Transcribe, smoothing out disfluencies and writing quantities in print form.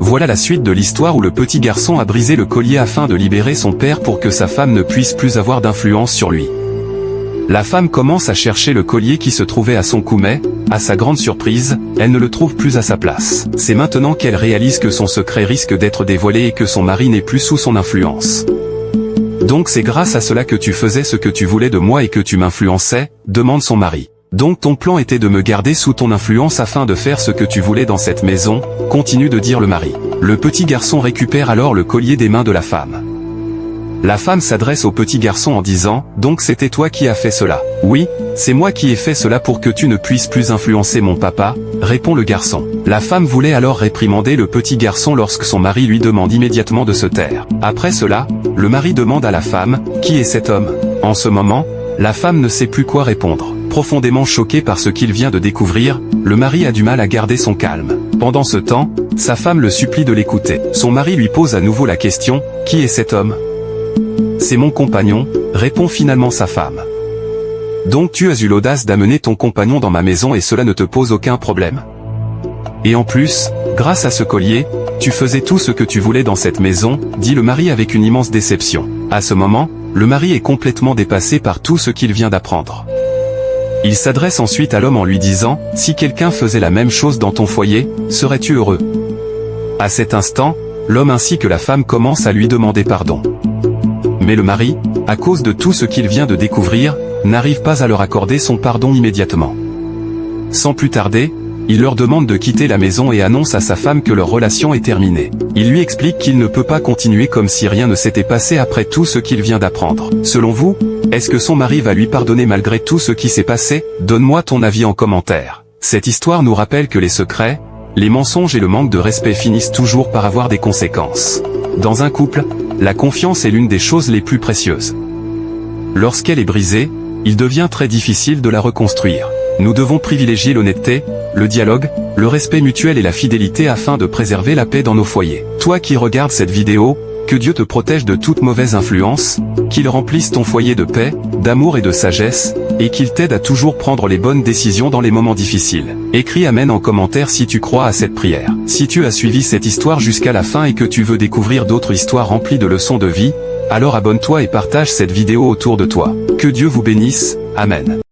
Voilà la suite de l'histoire où le petit garçon a brisé le collier afin de libérer son père pour que sa femme ne puisse plus avoir d'influence sur lui. La femme commence à chercher le collier qui se trouvait à son cou mais, à sa grande surprise, elle ne le trouve plus à sa place. C'est maintenant qu'elle réalise que son secret risque d'être dévoilé et que son mari n'est plus sous son influence. Donc c'est grâce à cela que tu faisais ce que tu voulais de moi et que tu m'influençais, demande son mari. Donc ton plan était de me garder sous ton influence afin de faire ce que tu voulais dans cette maison, continue de dire le mari. Le petit garçon récupère alors le collier des mains de la femme. La femme s'adresse au petit garçon en disant « Donc c'était toi qui as fait cela ?»« Oui, c'est moi qui ai fait cela pour que tu ne puisses plus influencer mon papa », répond le garçon. La femme voulait alors réprimander le petit garçon lorsque son mari lui demande immédiatement de se taire. Après cela, le mari demande à la femme « Qui est cet homme ?» En ce moment, la femme ne sait plus quoi répondre. Profondément choqué par ce qu'il vient de découvrir, le mari a du mal à garder son calme. Pendant ce temps, sa femme le supplie de l'écouter. Son mari lui pose à nouveau la question « Qui est cet homme ?» C'est mon compagnon, répond finalement sa femme. Donc tu as eu l'audace d'amener ton compagnon dans ma maison et cela ne te pose aucun problème. Et en plus, grâce à ce collier, tu faisais tout ce que tu voulais dans cette maison, dit le mari avec une immense déception. À ce moment, le mari est complètement dépassé par tout ce qu'il vient d'apprendre. Il s'adresse ensuite à l'homme en lui disant « Si quelqu'un faisait la même chose dans ton foyer, serais-tu heureux ?» À cet instant, l'homme ainsi que la femme commencent à lui demander pardon. Mais le mari, à cause de tout ce qu'il vient de découvrir, n'arrive pas à leur accorder son pardon immédiatement. Sans plus tarder, il leur demande de quitter la maison et annonce à sa femme que leur relation est terminée. Il lui explique qu'il ne peut pas continuer comme si rien ne s'était passé après tout ce qu'il vient d'apprendre. Selon vous, est-ce que son mari va lui pardonner malgré tout ce qui s'est passé? Donne-moi ton avis en commentaire. Cette histoire nous rappelle que les secrets, les mensonges et le manque de respect finissent toujours par avoir des conséquences. Dans un couple, la confiance est l'une des choses les plus précieuses. Lorsqu'elle est brisée, il devient très difficile de la reconstruire. Nous devons privilégier l'honnêteté, le dialogue, le respect mutuel et la fidélité afin de préserver la paix dans nos foyers. Toi qui regardes cette vidéo, que Dieu te protège de toute mauvaise influence, qu'il remplisse ton foyer de paix, d'amour et de sagesse, et qu'il t'aide à toujours prendre les bonnes décisions dans les moments difficiles. Écris Amen en commentaire si tu crois à cette prière. Si tu as suivi cette histoire jusqu'à la fin et que tu veux découvrir d'autres histoires remplies de leçons de vie, alors abonne-toi et partage cette vidéo autour de toi. Que Dieu vous bénisse, Amen.